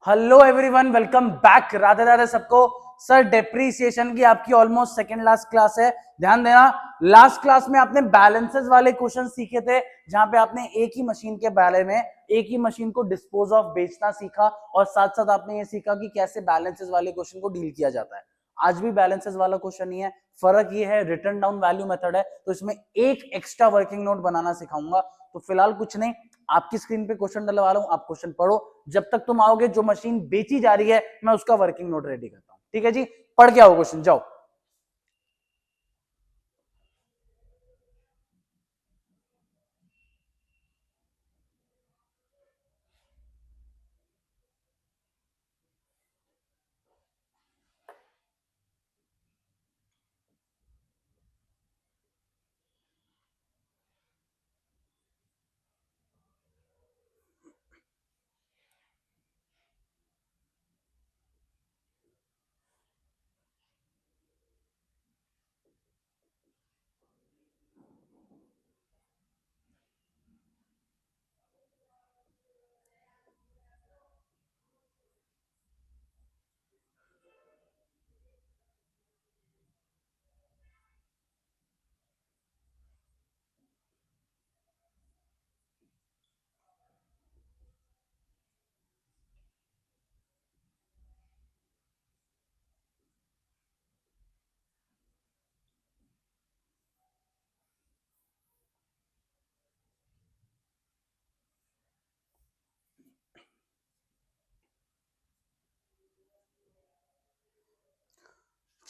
Hello everyone, welcome back. Radhe Radhe सबको। Sir depreciation की आपकी ऑलमोस्ट सेकंड लास्ट क्लास है। ध्यान देना, लास्ट क्लास में आपने बैलेंसेस वाले क्वेश्चन सीखे थे, जहां पे आपने एक ही मशीन के बारे में, एक ही मशीन को डिस्पोज ऑफ बेचना सीखा, और साथ साथ आपने ये सीखा कि कैसे बैलेंसेस वाले क्वेश्चन को डील किया जाता है। आज भी बैलेंसेस वाला क्वेश्चन ही है, फर्क ये है रिटर्न डाउन वैल्यू मेथड है, तो इसमें एक एक्स्ट्रा वर्किंग नोट बनाना सिखाऊंगा। तो फिलहाल कुछ नहीं, आपकी स्क्रीन पे क्वेश्चन डलवा रहा हूं, आप क्वेश्चन पढ़ो। जब तक तुम आओगे जो मशीन बेची जा रही है मैं उसका वर्किंग नोट रेडी करता हूं। ठीक है जी, पढ़ के आओ क्वेश्चन, जाओ।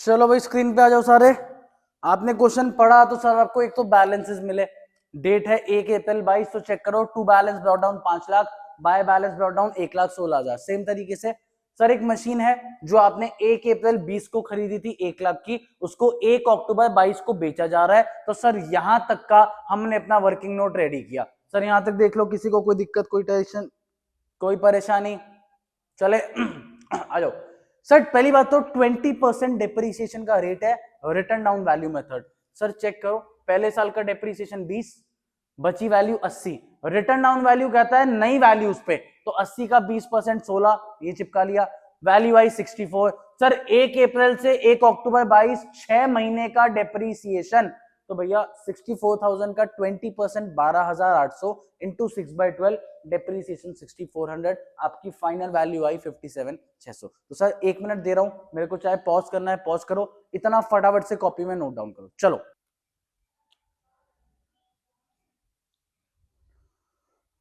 चलो भाई, स्क्रीन पे आ जाओ सारे। आपने क्वेश्चन पढ़ा तो सर आपको एक तो बैलेंसेस मिले, डेट है 1 अप्रैल 22, तो चेक करो। To balance brought down 5 lakh, by balance brought down 1,16,000। Same तरीके से सर एक मशीन है जो आपने 1 अप्रैल 20 को खरीदी थी 1 लाख की, उसको 1 अक्टूबर 22 को बेचा जा रहा है। तो सर यहां तक का हमने अपना वर्किंग नोट रेडी किया। सर यहां तक देख लो, किसी को कोई दिक्कत, कोई टेंशन, कोई परेशानी? चले आ जाओ। सर पहली बात तो 20% डेप्रीसिएशन का रेट है written down value method. Sir check करो, पहले साल का डेप्रीसिएशन 20, बची वैल्यु 80। रिटर्न डाउन वैल्यू कहता है नई वैल्यूज पे, तो 80 का 20% 16, ये चिपका लिया। वैल्यू आई 64। सर 1 अप्रैल से 1 अक्टूबर 22, 6 महीने का डेप्रीसिएशन, तो भैया 64,000 का 20% 12,800 इंटू 6/12, डेप्रीसिएशन 6400, आपकी फाइनल वैल्यू आई 57,600। तो सर 1 मिनट दे रहा हूं, मेरे को चाहे पॉज करना है पॉज करो, इतना फटाफट से कॉपी में नोट डाउन करो। चलो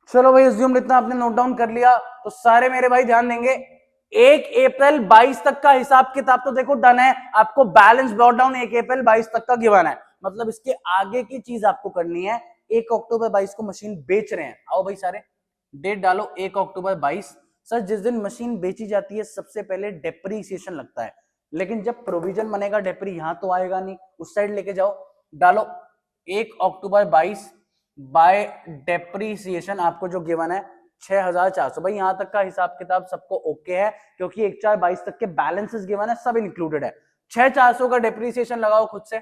चलो भाई, एज्यूम इतना आपने नोट डाउन कर लिया, तो सारे मेरे भाई ध्यान देंगे। 1 अप्रैल 22 तक का हिसाब किताब तो देखो डन है। आपको बैलेंस ब्रॉट डाउन 1 अप्रैल 22 तक का गिवन है, मतलब इसके आगे की चीज आपको करनी है। 1 अक्टूबर 22 को मशीन बेच रहे हैं, आओ भाई सारे डेट डालो। 1 अक्टूबर 22, सर जिस दिन मशीन बेची जाती है सबसे पहले डेप्रीसिएशन लगता है, लेकिन जब प्रोविजन बनेगा डेप्री यहां तो आएगा नहीं, उस साइड लेके जाओ। डालो 1 अक्टूबर 22 बाय डेप्रीसिएशन, आपको जो गिवन है 6,400। भाई यहां तक का हिसाब किताब सबको ओके है, क्योंकि 1/4/22 तक के बैलेंसेस गिवन है, सब इंक्लूडेड है। 6,400 का डेप्रीसिएशन लगाओ खुद से।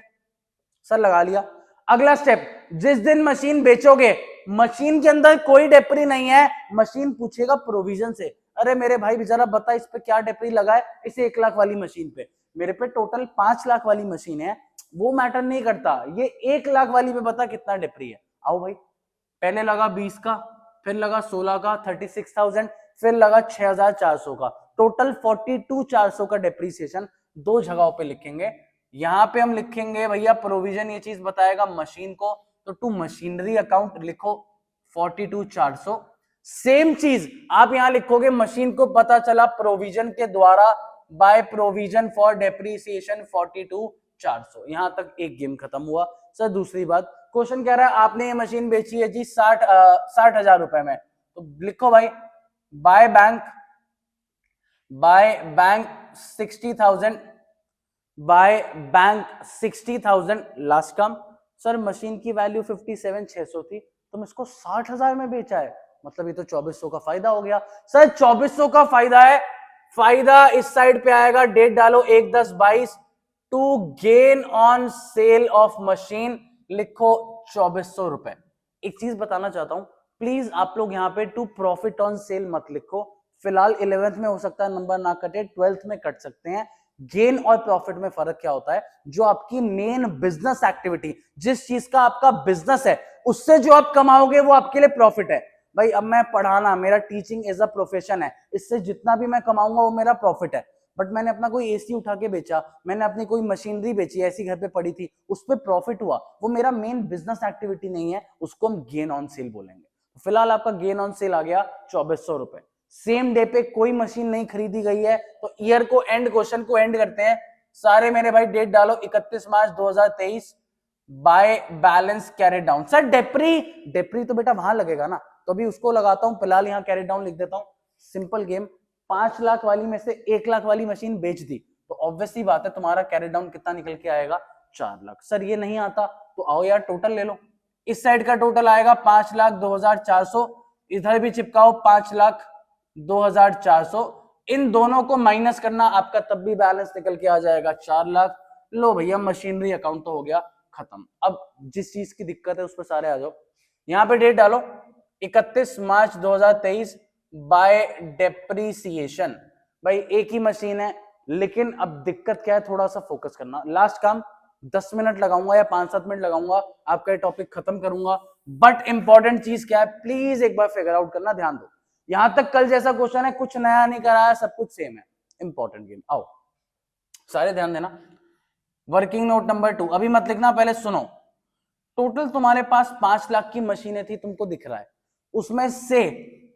सर लगा लिया। अगला स्टेप, जिस दिन मशीन बेचोगे, मशीन के अंदर कोई डेप्री नहीं है, मशीन पूछेगा प्रोविजन से, अरे मेरे भाई जरा बता इस पे क्या डेप्री लगा है, इस 1 लाख वाली मशीन पे। मेरे पे टोटल 5 लाख वाली मशीन है, वो मैटर नहीं करता, ये 1 लाख वाली पे बता कितना डेप्री है। आओ भाई, पहले लगा 20 का, फिर लगा 16 का 36,000, फिर लगा 6,400 का, टोटल 42,400 का डेप्रीसिएशन दो जगहों पे लिखेंगे। यहां पे हम लिखेंगे भैया प्रोविजन, ये चीज बताएगा मशीन को, तो टू मशीनरी अकाउंट लिखो 42,400। सेम चीज आप यहां लिखोगे, मशीन को पता चला प्रोविजन के द्वारा, बाय प्रोविजन फॉर डेप्रीसिएशन 42,400। यहां तक एक गेम खत्म हुआ। सर दूसरी बात, क्वेश्चन कह रहा है आपने ये मशीन बेची है जी 60,000 रुपए में, तो लिखो भाई by bank 60,000, by bank 60,000 last come. Sir machine की वैल्यू 57,600 थी, तुम इसको 60,000 में बेचा है, मतलब ये तो 2,400 का फायदा हो गया। सर 2,400 का फायदा है, फायदा इस साइड पे आएगा, डेट डालो 1/10/22, to gain on sale of machine, लिखो 2,400 रुपए। एक चीज बताना चाहता हूं, प्लीज आप लोग यहां पे टू प्रॉफिट ऑन सेल मत लिखो, फिलहाल 11th में हो सकता है नंबर ना कटे, 12th में कट सकते हैं। गेन और प्रॉफिट में फर्क क्या होता है, जो आपकी मेन बिजनेस एक्टिविटी, जिस चीज का आपका बिजनेस है, उससे जो आप कमाओगे वो आपके लिए प्रॉफिट है। भाई अब मैं पढ़ाना, मेरा टीचिंग एज अ प्रोफेशन है, इससे जितना भी मैं कमाऊंगा वो मेरा प्रॉफिट है। बट मैंने अपना कोई एसी उठा के बेचा, मैंने अपनी कोई मशीनरी बेची, ऐसी घर पे पड़ी थी, उस पर प्रॉफिट हुआ, वो मेरा मेन बिजनेस एक्टिविटी नहीं है, उसको हम गेन ऑन सेल बोलेंगे। फिलहाल आपका गेन ऑन सेल आ गया 2400 रुपए। सेम डे पे कोई मशीन नहीं खरीदी गई है, तो ईयर को एंड, क्वेश्चन को एंड करते हैं। सारे मेरे भाई डेट डालो, 31 March 2023 by balance carried down. Sir डेप्री, डेप्री तो बेटा वहां लगेगा ना, तो अभी उसको लगाता हूं, फिलहाल यहां कैरेट डाउन लिख देता हूं। सिंपल गेम, 5 लाख वाली में से 1 लाख वाली मशीन बेच दी, तो ऑब्वियसली बात है तुम्हारा कैरेट डाउन कितना निकल के आएगा, 4 लाख। सर ये नहीं आता, तो आओ यार टोटल ले लो। इस साइड का टोटल आएगा 5,02,400, इधर भी चिपकाओ 5,02,400, इन दोनों को माइनस करना, आपका तब भी बैलेंस निकल के आ जाएगा 4 लाख। लो भैया मशीनरी अकाउंट तो हो गया खत्म। अब जिस चीज की दिक्कत है उस पर सारे आ जाओ। यहां पे डेट डालो 31 मार्च 2023 बाय डेप्रीसिएशन। भाई एक ही मशीन है, लेकिन अब दिक्कत क्या है, थोड़ा सा फोकस करना। लास्ट काम 10 मिनट लगाऊंगा या 5-7 मिनट लगाऊंगा, आपका टॉपिक खत्म करूंगा। बट इंपॉर्टेंट चीज क्या है, प्लीज एक बार फिगर आउट करना, ध्यान दो। यहां तक कल जैसा क्वेश्चन है, कुछ नया नहीं कराया, सब कुछ सेम है। इंपॉर्टेंट गेम, आओ सारे ध्यान देना। वर्किंग नोट नंबर 2, अभी मत लिखना, पहले सुनो। टोटल तुम्हारे पास 5 लाख की मशीनें थी, तुमको दिख रहा है, उसमें से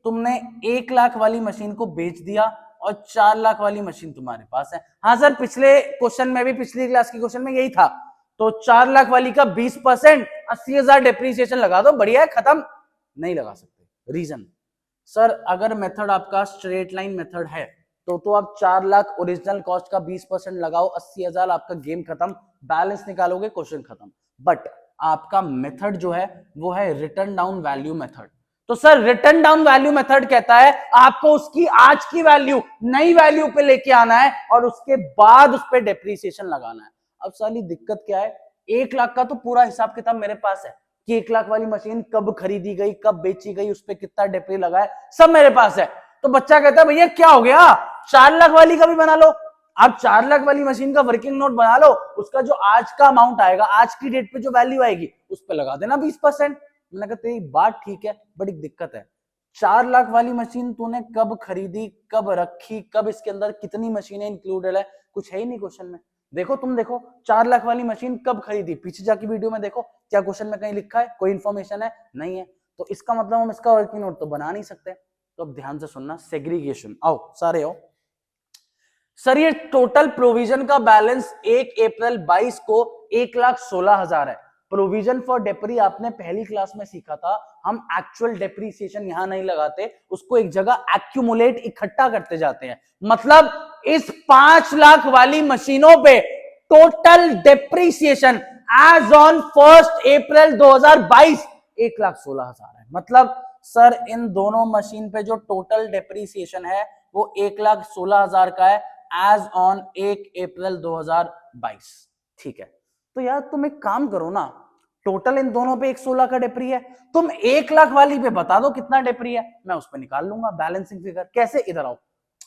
तुमने 1 लाख वाली मशीन को बेच दिया और 4 लाख वाली मशीन तुम्हारे पास है। हाँ सर, पिछले क्वेश्चन में भी, पिछली क्लास के क्वेश्चन में यही था, तो 4 लाख वाली का 20%, 80,000 डेप्रीसिएशन लगा दो, बढ़िया है, खत्म। नहीं लगा सकते, रीजन सर, अगर मेथड आपका स्ट्रेट लाइन मेथड है, तो आप 4 लाख ओरिजिनल कॉस्ट का 20% लगाओ, 80,000, आपका गेम खत्म, बैलेंस निकालोगे, क्वेश्चन खत्म। बट आपका मेथड जो है वो है रिटर्न डाउन वैल्यू मेथड। तो sir return down value method कहता है आपको उसकी आज की वैल्यू नई वैल्यू पे लेके आना है और उसके बाद उस पर डेप्रीसिएशन लगाना है। अब साली दिक्कत क्या है, 1 लाख का तो पूरा हिसाब किताब मेरे पास है कि 1 लाख वाली मशीन कब खरीदी गई, कब बेची गई, उस पर कितना डेप्री लगा है, सब मेरे पास है। तो बच्चा कहता है भैया क्या हो गया, 4 लाख वाली का भी बना लो। आप 4 लाख वाली मशीन का वर्किंग नोट बना लो, उसका जो आज का अमाउंट आएगा, आज की डेट पे जो वैल्यू आएगी, उस पर लगा देना 20%। मैंने कहा तेरी बात ठीक है, बड़ी दिक्कत है, 4 लाख वाली मशीन तूने कब खरीदी, कब रखी, कब इसके अंदर कितनी मशीनें इंक्लूडेड है, कुछ है ही नहीं क्वेश्चन में। देखो तुम देखो 4 लाख वाली मशीन कब खरीदी, पीछे जाके वीडियो में देखो, क्या क्वेश्चन में कहीं लिखा है, कोई इंफॉर्मेशन है, नहीं है। तो इसका मतलब हम इसका वर्किंग नोट तो बना नहीं सकते। तो अब ध्यान से सुनना, सेग्रीगेशन, आओ सारे आओ। सर ये टोटल प्रोविजन का बैलेंस 1 अप्रैल 22 को 1,16,000 है। प्रोविजन फॉर डेप्री आपने पहली क्लास में सीखा था, हम एक्चुअल डेप्रीसिएशन यहां नहीं लगाते, उसको एक जगह एक्यूमुलेट, इकट्ठा करते जाते हैं। मतलब इस 5 लाख वाली मशीनों पे टोटल डेप्रीसिएशन एज ऑन 1 अप्रैल 2022 1,16,000 है। मतलब सर इन दोनों मशीन पे जो टोटल डेप्रीसिएशन है वो 1,16,000 का है एज ऑन 1 अप्रैल 2022। ठीक है, तो यार तुम एक काम करो ना, टोटल इन दोनों पे 116 का डेप्री है, तुम 1 लाख वाली पे बता दो कितना डेप्री है, मैं उस पर निकाल लूंगा बैलेंसिंग फिगर। कैसे, इधर आओ।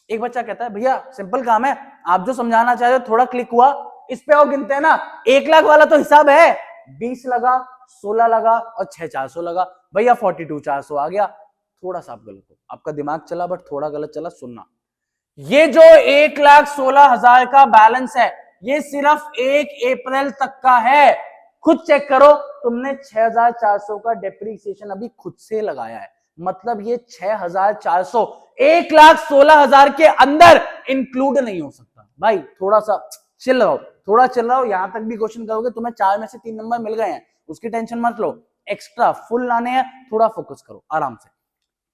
एक बच्चा कहता है भैया सिंपल काम है, आप जो समझाना चाह रहे हो थोड़ा क्लिक हुआ, इस पे आओ गिनते हैं ना। 1 लाख वाला तो हिसाब है, 20 लगा, 16 लगा और 6,400 लगा, भैया 42,400 आ गया। थोड़ा सा आप गलत हो, आपका दिमाग चला बट थोड़ा गलत चला, सुनना। ये जो 1,16,000 का बैलेंस है, ये सिर्फ 1 अप्रैल तक का है। खुद चेक करो, तुमने 6,400 का डेप्रीसिएशन अभी खुद से लगाया है, मतलब ये 6,400 1,16,000 के अंदर इंक्लूड नहीं हो सकता। भाई थोड़ा सा चिल रहो, थोड़ा चिल रहो, यहां तक भी क्वेश्चन करोगे, तुम्हें 4 में से 3 नंबर मिल गए हैं, उसकी टेंशन मत लो, एक्स्ट्रा फुल लाने हैं, थोड़ा फोकस करो आराम से।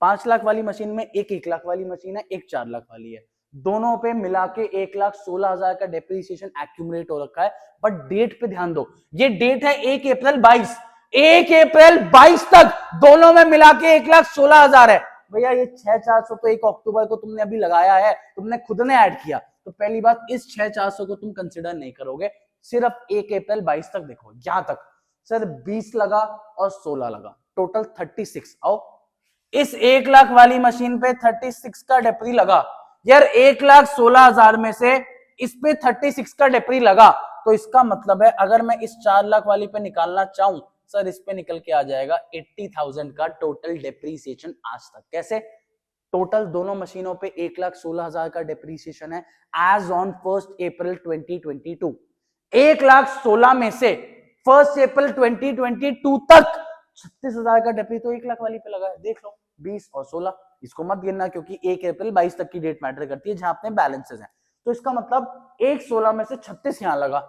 5 लाख वाली मशीन में एक 1 लाख वाली मशीन है, एक 4 लाख वाली है, दोनों पे मिला के 1,16,000 का डेप्रीसिएशन एक्यूमुलेट हो रखा है। बट डेट पे ध्यान दो, ये डेट है 1 अप्रैल 22, 1 अप्रैल 22 तक दोनों में मिला के 1,16,000 है। भैया ये 6,400 तो 1 अक्टूबर को तुमने अभी लगाया है, तुमने खुद ने ऐड किया, तो पहली बात इस 6,400 को तुम कंसिडर नहीं करोगे, सिर्फ 1 अप्रैल 22 तक देखो। यहां तक सर 20 लगा और 16 लगा, टोटल 36। आओ इस 1 लाख वाली मशीन पे 36 का डेप्री लगा यार, 1,16,000 में से इस पे 36 का डेप्री लगा, तो इसका मतलब है अगर मैं इस 4 लाख वाली पे निकालना चाहूं सर, इस पे निकल के आ जाएगा 80,000 का टोटल डेप्रीसिएशन आज तक। कैसे? टोटल दोनों मशीनों पे 1,16,000 का डेप्रीसिएशन है एज ऑन 1 अप्रैल 2022। 1,16,000 में से 1 अप्रैल 2022 तक 36,000 का डेप्री तो 1 लाख वाली पे लगा है। देख लो 20 और 16, इसको मत गिनना क्योंकि 1 अप्रैल 22 तक की डेट मैटर करती है जहां अपने बैलेंसेस हैं। तो इसका मतलब 1,16 में से 36 यहां लगा,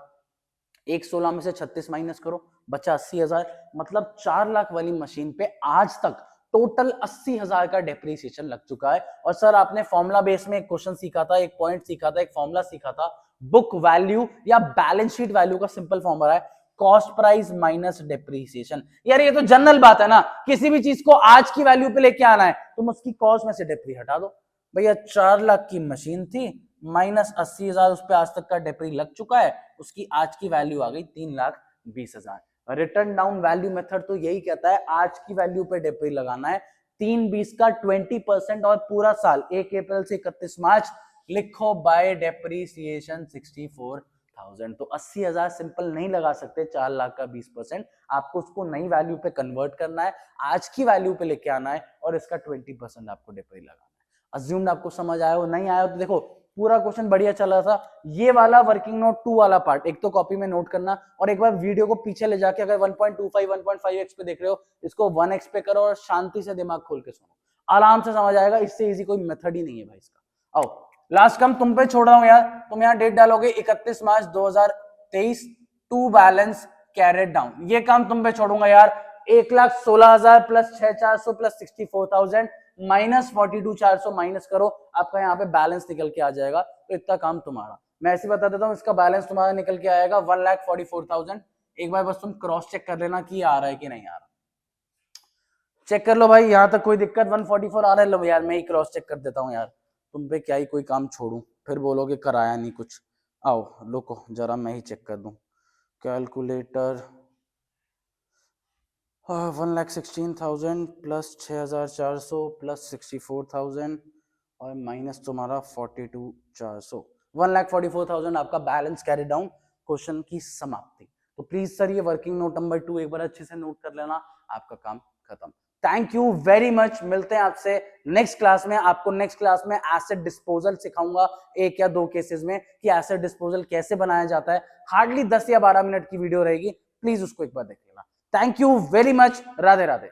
1,16 में से 36 माइनस करो, बचा 80,000। मतलब 4 लाख वाली मशीन पे आज तक टोटल 80,000 का डेप्रीसिएशन लग चुका है। और सर आपने फॉर्मूला बेस में एक क्वेश्चन सीखा था, एक पॉइंट सीखा था, एक फॉर्मूला सीखा था, बुक वैल्यू या बैलेंस शीट वैल्यू का सिंपल फॉर्मूला है कॉस्ट प्राइस माइनस डेप्रीसिएशन। यार ये तो जनरल बात है ना, किसी भी चीज को आज की वैल्यू पे लेके आना है, तुम उसकी कॉस्ट में से डेप्री हटा दो। भैया 4 लाख की मशीन थी, माइनस 80,000 उस पर आज तक का डेप्री लग चुका है, उसकी आज की वैल्यू आ गई 3,20,000। रिटर्न डाउन वैल्यू मेथड तो यही कहता है आज की वैल्यू पे डेप्री लगाना है, 3/20 का 20% और पूरा साल 1 अप्रैल से 31 मार्च लिखो बाय डेप्रीसिएशन 64,000। तो 80,000 सिंपल नहीं लगा सकते, 4 लाख का 20%, आपको उसको नई वैल्यू पे कन्वर्ट करना है, आज की वैल्यू पे लेके आना है और इसका 20% आपको डेप्री लगाना है। अज्यूम्ड आपको समझ आया हो, नहीं आया हो तो देखो पूरा क्वेश्चन बढ़िया चल रहा था। ये वाला वर्किंग नोट 2 वाला पार्ट एक तो कॉपी में नोट करना, और एक बार वीडियो को पीछे ले जाके अगर 1.25 1.5x पे देख रहे हो इसको 1x पे करो और शांति से दिमाग खोल के सुनो, आराम से समझ आएगा। इससे इजी कोई मेथड ही नहीं है भाई इसका। आओ लास्ट काम तुम पे छोड़ रहा हूं यार, तुम यहाँ डेट डालोगे 31 March 2023 to balance carried down, ये काम तुम पे छोड़ूंगा यार। 1,16,000 प्लस 6,400 प्लस 64,000 माइनस 42,400 माइनस करो, आपका यहाँ पे बैलेंस निकल के आ जाएगा। तो इतना काम तुम्हारा, मैं ऐसे बता देता हूँ, इसका बैलेंस तुम्हारा निकल के आएगा 1,44,000। एक बार बस तुम क्रॉस चेक कर लेना कि आ रहा है कि नहीं आ रहा। चेक कर लो भाई, यहाँ तक कोई दिक्कत 144 आ रहा है। लो यार मैं ही क्रॉस चेक कर देता हूँ यार, तुम पे क्या ही कोई काम छोड़ू, फिर बोलोगे कराया नहीं कुछ। आओ रुको जरा मैं ही चेक कर दूं। कैलकुलेटर 1,16,000 प्लस 6,400 प्लस 64,000 और माइनस तुम्हारा 42,400, 1,44,000 आपका बैलेंस कैरी डाउन। क्वेश्चन की समाप्ति। तो प्लीज सर ये वर्किंग नोट नंबर 2 एक बार अच्छे से नोट कर लेना, आपका काम खत्म। थैंक यू वेरी मच, मिलते हैं आपसे नेक्स्ट क्लास में। आपको नेक्स्ट क्लास में एसिड डिस्पोजल सिखाऊंगा, 1 या 2 केसेस में कि एसिड डिस्पोजल कैसे बनाया जाता है। हार्डली 10 या 12 मिनट की वीडियो रहेगी, प्लीज उसको एक बार देख लेना। Thank you very much, Radhe Radhe.